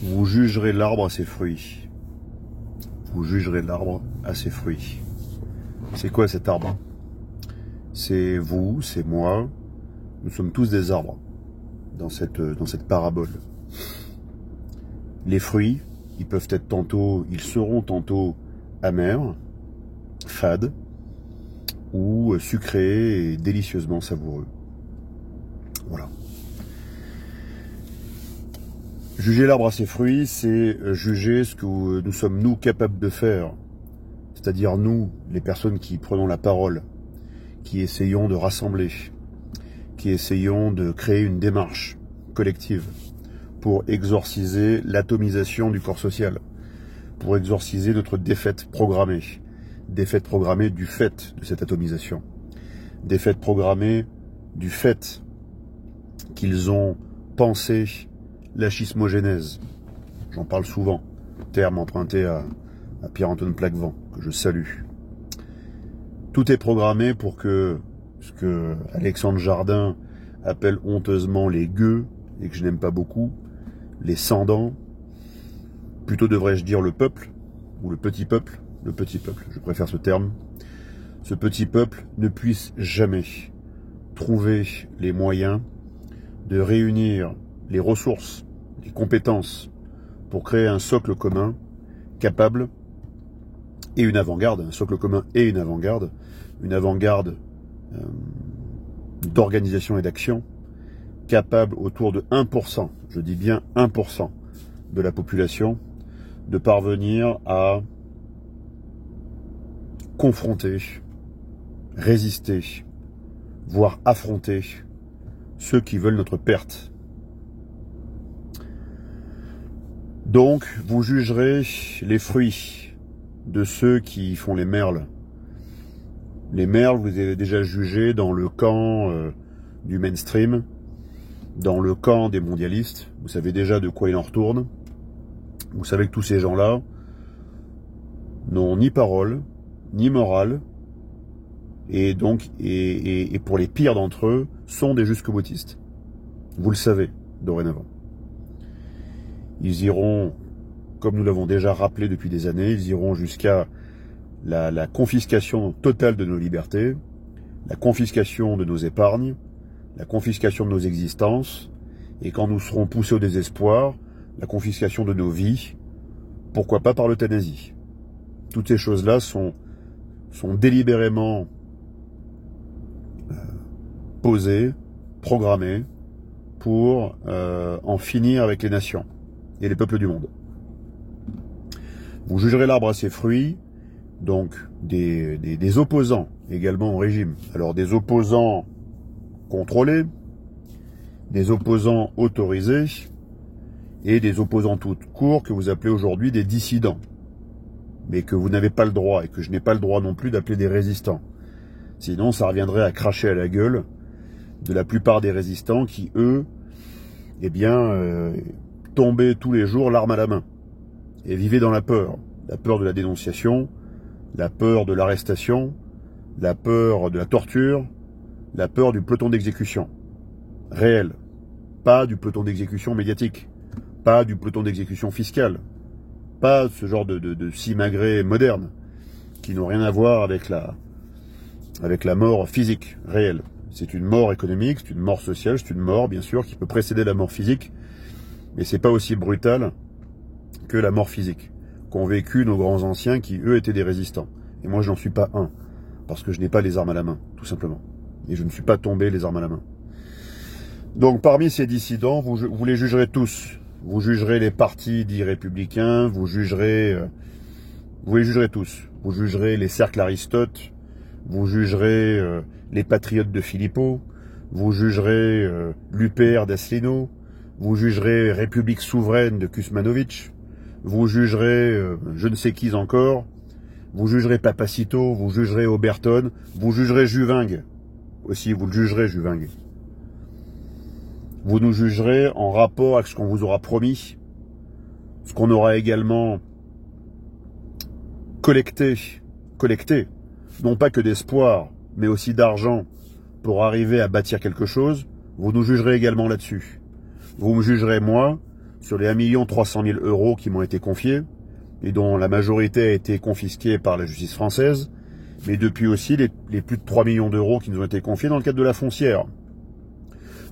Vous jugerez l'arbre à ses fruits. Vous jugerez l'arbre à ses fruits. C'est quoi cet arbre? C'est vous, c'est moi. Nous sommes tous des arbres dans cette parabole. Les fruits, ils seront tantôt amers, fades, ou sucrés et délicieusement savoureux. Voilà. Juger l'arbre à ses fruits, c'est juger ce que nous sommes, nous, capables de faire. C'est-à-dire nous, les personnes qui prenons la parole, qui essayons de rassembler, qui essayons de créer une démarche collective pour exorciser l'atomisation du corps social, pour exorciser notre défaite programmée du fait de cette atomisation, défaite programmée du fait qu'ils ont pensé la schismogénèse. J'en parle souvent, terme emprunté à Pierre-Antoine Plaquevent, que je salue. Tout est programmé pour que ce que Alexandre Jardin appelle honteusement les gueux, et que je n'aime pas beaucoup, les sans-dents, plutôt devrais-je dire le peuple, ou le petit peuple, je préfère ce terme, ce petit peuple ne puisse jamais trouver les moyens de réunir les ressources, les compétences pour créer un socle commun capable et une avant-garde, un socle commun et une avant-garde d'organisation et d'action capable autour de 1%, je dis bien 1% de la population, de parvenir à confronter, résister, voire affronter ceux qui veulent notre perte. Donc, vous jugerez les fruits de ceux qui font les merles. Les merles, vous avez déjà jugé dans le camp du mainstream, dans le camp des mondialistes. Vous savez déjà de quoi il en retourne. Vous savez que tous ces gens-là n'ont ni parole, ni morale, et donc, et pour les pires d'entre eux, sont des jusque-boutistes. Vous le savez, dorénavant. Ils iront, comme nous l'avons déjà rappelé depuis des années, ils iront jusqu'à la confiscation totale de nos libertés, la confiscation de nos épargnes, la confiscation de nos existences, et quand nous serons poussés au désespoir, la confiscation de nos vies, pourquoi pas par l'euthanasie. Toutes ces choses-là sont délibérément posées, programmées, pour en finir avec les nations et les peuples du monde. Vous jugerez l'arbre à ses fruits, donc des opposants également au régime. Alors des opposants contrôlés, des opposants autorisés, et des opposants tout court que vous appelez aujourd'hui des dissidents, mais que vous n'avez pas le droit, et que je n'ai pas le droit non plus d'appeler des résistants. Sinon, ça reviendrait à cracher à la gueule de la plupart des résistants qui, eux, tombaient tous les jours l'arme à la main, et vivaient dans la peur de la dénonciation, la peur de l'arrestation, la peur de la torture, la peur du peloton d'exécution réel, pas du peloton d'exécution médiatique, pas du peloton d'exécution fiscale, pas ce genre de simagrées modernes qui n'ont rien à voir avec la mort physique réelle. C'est une mort économique, c'est une mort sociale, c'est une mort bien sûr qui peut précéder la mort physique, mais c'est pas aussi brutal que la mort physique qu'ont vécu nos grands anciens qui eux étaient des résistants. Et moi je n'en suis pas un, parce que je n'ai pas les armes à la main, tout simplement. Et je ne suis pas tombé les armes à la main. Donc parmi ces dissidents, vous les jugerez tous. Vous jugerez les partis dits républicains, vous les jugerez tous. Vous jugerez les cercles Aristote, vous jugerez les patriotes de Philippot, vous jugerez l'UPR d'Asselineau, vous jugerez République souveraine de Kuzmanovic, vous jugerez je ne sais qui encore, vous jugerez Papacito, vous jugerez Oberton, vous jugerez Juvingue, aussi vous le jugerez Juvingue. Vous nous jugerez en rapport avec ce qu'on vous aura promis, ce qu'on aura également collecté, non pas que d'espoir, mais aussi d'argent pour arriver à bâtir quelque chose. Vous nous jugerez également là-dessus. Vous me jugerez moi sur les 1 300 000 € qui m'ont été confiés, et dont la majorité a été confisquée par la justice française, mais depuis aussi les plus de 3 millions d'euros qui nous ont été confiés dans le cadre de la foncière.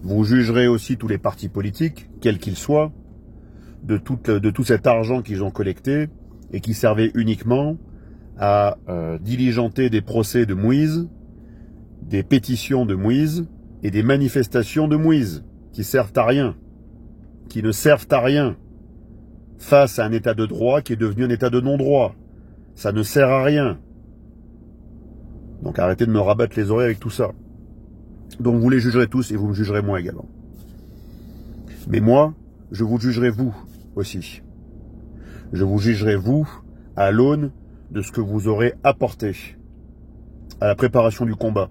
Vous jugerez aussi tous les partis politiques, quels qu'ils soient, de tout cet argent qu'ils ont collecté et qui servait uniquement à diligenter des procès de Moïse, des pétitions de Moïse et des manifestations de Moïse qui servent à rien, qui ne servent à rien face à un état de droit qui est devenu un état de non-droit. Ça ne sert à rien. Donc arrêtez de me rabattre les oreilles avec tout ça. Donc vous les jugerez tous et vous me jugerez moi également. Mais moi, je vous jugerai vous aussi. Je vous jugerai vous à l'aune de ce que vous aurez apporté à la préparation du combat.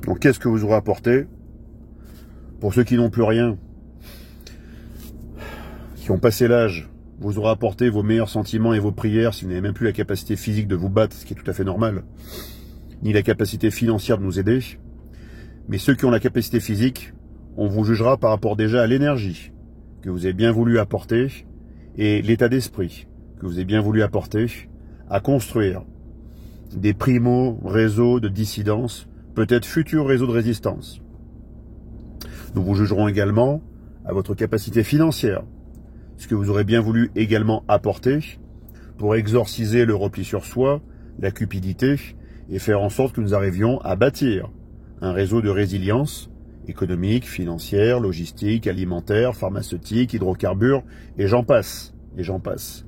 Donc qu'est-ce que vous aurez apporté? Pour ceux qui n'ont plus rien, qui ont passé l'âge, vous aurez apporté vos meilleurs sentiments et vos prières si vous n'avez même plus la capacité physique de vous battre, ce qui est tout à fait normal, ni la capacité financière de nous aider. Mais ceux qui ont la capacité physique, on vous jugera par rapport déjà à l'énergie que vous avez bien voulu apporter et l'état d'esprit que vous avez bien voulu apporter à construire des primo-réseaux de dissidence, peut-être futurs réseaux de résistance. Nous vous jugerons également à votre capacité financière, ce que vous aurez bien voulu également apporter pour exorciser le repli sur soi, la cupidité, et faire en sorte que nous arrivions à bâtir un réseau de résilience économique, financière, logistique, alimentaire, pharmaceutique, hydrocarbures, et j'en passe, et j'en passe.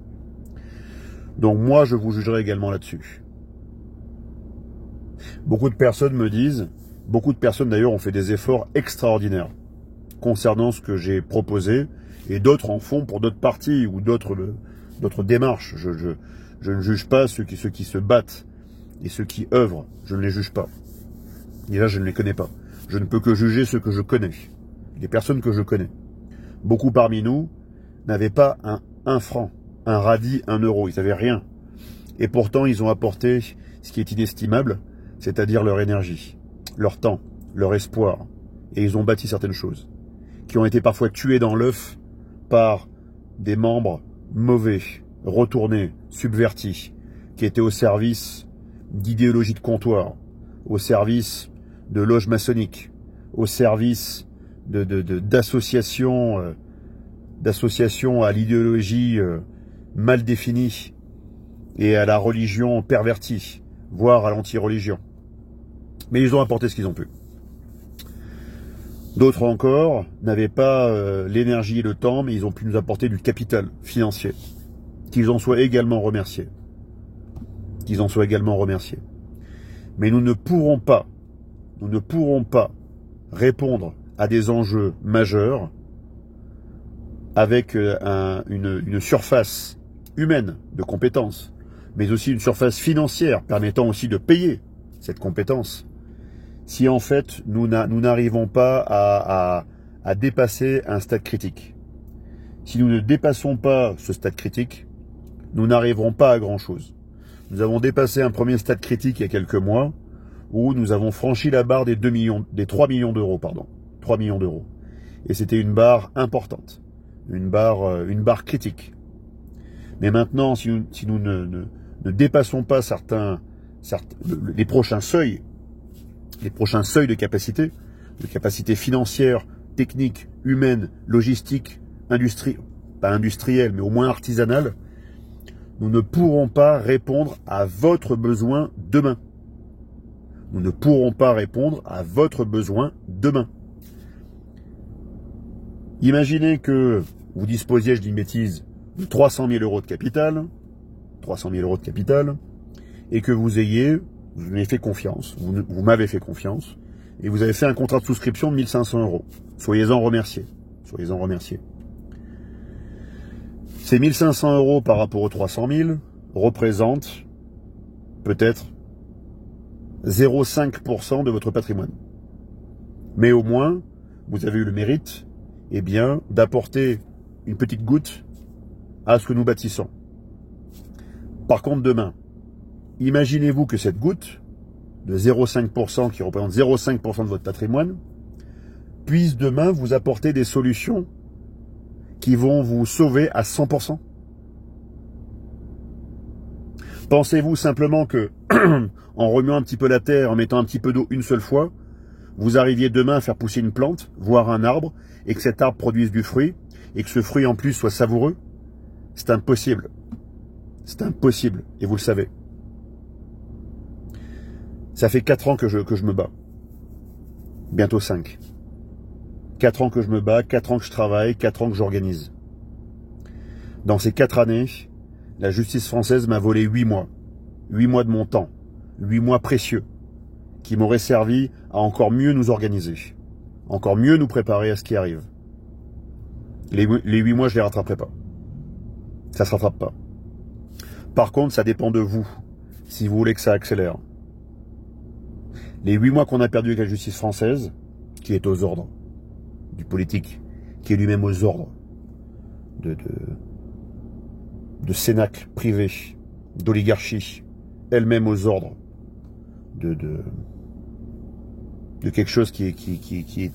Donc moi, je vous jugerai également là-dessus. Beaucoup de personnes me disent, beaucoup de personnes d'ailleurs ont fait des efforts extraordinaires concernant ce que j'ai proposé, et d'autres en font pour d'autres partis ou d'autres démarches. Je ne juge pas ceux qui se battent et ceux qui œuvrent, je ne les juge pas. Et là, je ne les connais pas. Je ne peux que juger ceux que je connais, les personnes que je connais. Beaucoup parmi nous n'avaient pas un franc, un radis, 1 euro, ils n'avaient rien. Et pourtant, ils ont apporté ce qui est inestimable, c'est-à-dire leur énergie, leur temps, leur espoir. Et ils ont bâti certaines choses, qui ont été parfois tuées dans l'œuf par des membres mauvais, retournés, subvertis, qui étaient au service d'idéologies de comptoir, au service de loges maçonniques, au service d'associations à l'idéologie mal définie et à la religion pervertie, voire à l'anti-religion. Mais ils ont apporté ce qu'ils ont pu. D'autres encore n'avaient pas l'énergie et le temps, mais ils ont pu nous apporter du capital financier. Qu'ils en soient également remerciés. Qu'ils en soient également remerciés. Mais nous ne pourrons pas répondre à des enjeux majeurs avec une surface humaine de compétences, mais aussi une surface financière permettant aussi de payer cette compétence, si en fait nous n'arrivons pas à dépasser un stade critique. Si nous ne dépassons pas ce stade critique, nous n'arriverons pas à grand chose. Nous avons dépassé un premier stade critique il y a quelques mois, où nous avons franchi la barre des 3 millions d'euros, pardon. 3 millions d'euros. Et c'était une barre importante. Une barre critique. Mais maintenant, si nous ne dépassons pas les prochains seuils de capacité financière, technique, humaine, logistique, pas industrielle, mais au moins artisanale, nous ne pourrons pas répondre à votre besoin demain. Nous ne pourrons pas répondre à votre besoin demain. Imaginez que vous disposiez, je dis une bêtise, de 300 000 € de capital, et que vous m'avez fait confiance, vous m'avez fait confiance, et vous avez fait un contrat de souscription de 1 500 €. Soyez-en remerciés. Soyez-en remerciés. Ces 1 500 € par rapport aux 300 000 représentent peut-être 0,5% de votre patrimoine. Mais au moins, vous avez eu le mérite, eh bien, d'apporter une petite goutte à ce que nous bâtissons. Par contre, demain, imaginez-vous que cette goutte de 0,5%, qui représente 0,5% de votre patrimoine, puisse demain vous apporter des solutions qui vont vous sauver à 100%? Pensez-vous simplement que, en remuant un petit peu la terre, en mettant un petit peu d'eau une seule fois, vous arriviez demain à faire pousser une plante, voire un arbre, et que cet arbre produise du fruit, et que ce fruit en plus soit savoureux? C'est impossible. C'est impossible, et vous le savez. Ça fait 4 ans que je me bats. Bientôt 5. 4 ans que je me bats, 4 ans que je travaille, 4 ans que j'organise. Dans ces 4 années, la justice française m'a volé 8 mois. 8 mois de mon temps. 8 mois précieux. Qui m'auraient servi à encore mieux nous organiser. Encore mieux nous préparer à ce qui arrive. Les 8 mois, je les rattraperai pas. Ça se rattrape pas. Par contre, ça dépend de vous. Si vous voulez que ça accélère. Les 8 mois qu'on a perdus avec la justice française, qui est aux ordres du politique, qui est lui-même aux ordres de cénacles privés, d'oligarchie, elle-même aux ordres de quelque chose qui est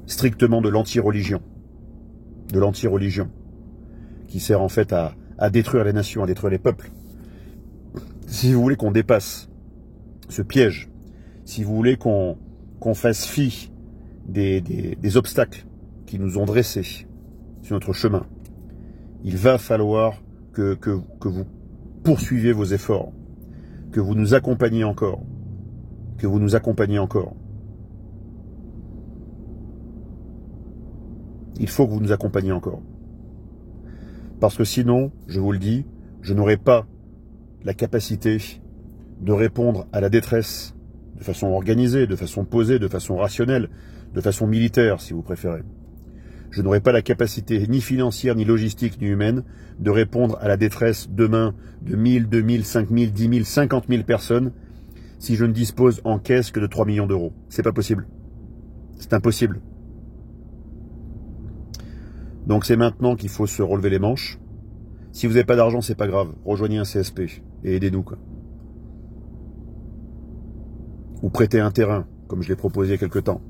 strictement de l'anti-religion. De l'anti-religion. Qui sert en fait à détruire les nations, à détruire les peuples. Si vous voulez qu'on dépasse ce piège, si vous voulez qu'on fasse fi des obstacles qui nous ont dressés sur notre chemin, il va falloir que vous poursuiviez vos efforts, que vous nous accompagniez encore, que vous nous accompagniez encore. Il faut que vous nous accompagniez encore. Parce que sinon, je vous le dis, je n'aurai pas la capacité de répondre à la détresse de façon organisée, de façon posée, de façon rationnelle, de façon militaire, si vous préférez. Je n'aurai pas la capacité ni financière, ni logistique, ni humaine de répondre à la détresse demain de 1000, 2000, 5000, 10 000, 50 000 personnes si je ne dispose en caisse que de 3 millions d'euros. C'est pas possible. C'est impossible. Donc c'est maintenant qu'il faut se relever les manches. Si vous n'avez pas d'argent, c'est pas grave. Rejoignez un CSP et aidez-nous, quoi. Ou prêtez un terrain, comme je l'ai proposé il y a quelque temps.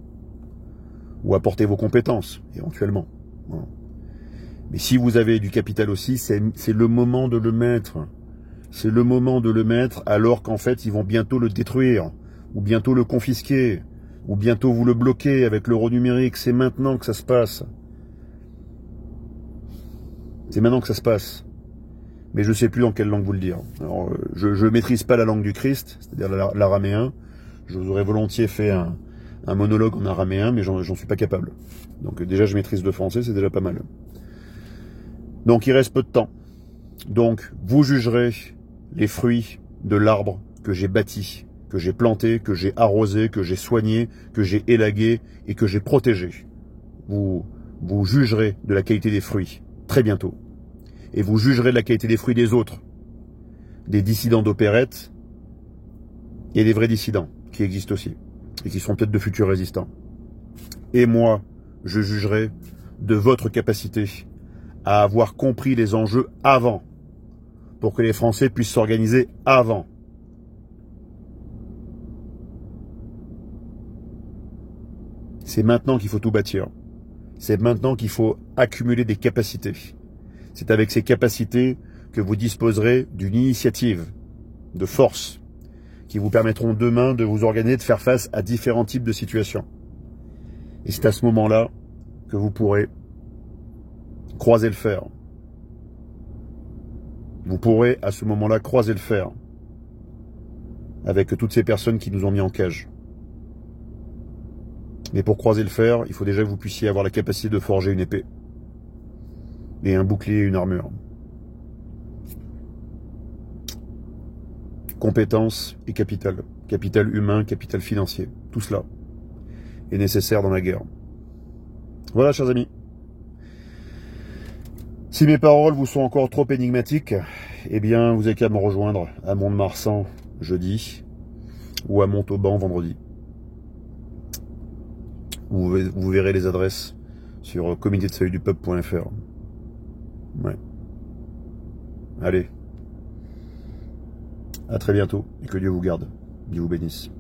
Ou apportez vos compétences, éventuellement. Voilà. Mais si vous avez du capital aussi, c'est le moment de le mettre. C'est le moment de le mettre, alors qu'en fait, ils vont bientôt le détruire, ou bientôt le confisquer, ou bientôt vous le bloquer avec l'euro numérique. C'est maintenant que ça se passe. C'est maintenant que ça se passe. Mais je ne sais plus dans quelle langue vous le dire. Alors, je ne maîtrise pas la langue du Christ, c'est-à-dire l'araméen. Je vous aurais volontiers fait un monologue en araméen, mais j'en suis pas capable. Donc déjà, je maîtrise le français, c'est déjà pas mal. Donc il reste peu de temps. Donc vous jugerez les fruits de l'arbre que j'ai bâti, que j'ai planté, que j'ai arrosé, que j'ai soigné, que j'ai élagué et que j'ai protégé. Vous jugerez de la qualité des fruits très bientôt. Et vous jugerez de la qualité des fruits des autres, des dissidents d'opérette et des vrais dissidents qui existent aussi et qui sont peut-être de futurs résistants. Et moi, je jugerai de votre capacité à avoir compris les enjeux avant, pour que les Français puissent s'organiser avant. C'est maintenant qu'il faut tout bâtir. C'est maintenant qu'il faut accumuler des capacités. C'est avec ces capacités que vous disposerez d'une initiative, de force, qui vous permettront demain de vous organiser, de faire face à différents types de situations. Et c'est à ce moment-là que vous pourrez croiser le fer. Vous pourrez à ce moment-là croiser le fer avec toutes ces personnes qui nous ont mis en cage. Mais pour croiser le fer, il faut déjà que vous puissiez avoir la capacité de forger une épée. Et un bouclier et une armure. Compétences et capital. Capital humain, capital financier. Tout cela est nécessaire dans la guerre. Voilà, chers amis. Si mes paroles vous sont encore trop énigmatiques, eh bien, vous n'avez qu'à me rejoindre à Mont-de-Marsan jeudi ou à Montauban vendredi. Vous verrez les adresses sur comitédesaluduPeuple.fr. Ouais. Allez. À très bientôt et que Dieu vous garde. Dieu vous bénisse.